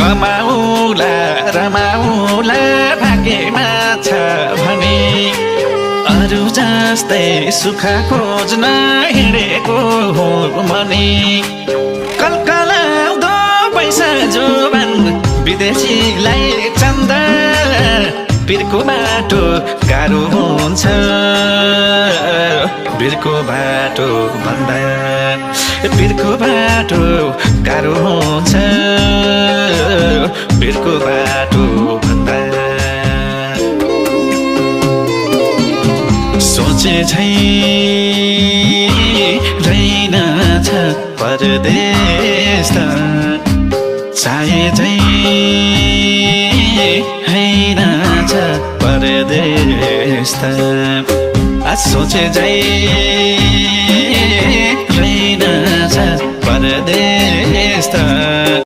कमाउला रमाउला भाग्यमा छ भने अरू जस्तै सुख खोज्न हिँडेको हो भने कलकलाउँदो पैसा जोबान विदेशीलाई चन्द बिर्को बाटो गाह्रो हुन्छ बिर्को बाटो भन्दा बिर्को बाटो गाह्रो हुन्छ बिर्को बाटो भन्दा सोचे झै रहेनछ परदेश त चाहे झै हैनछ परदेश त सोचे झै रहेनछ परदेश त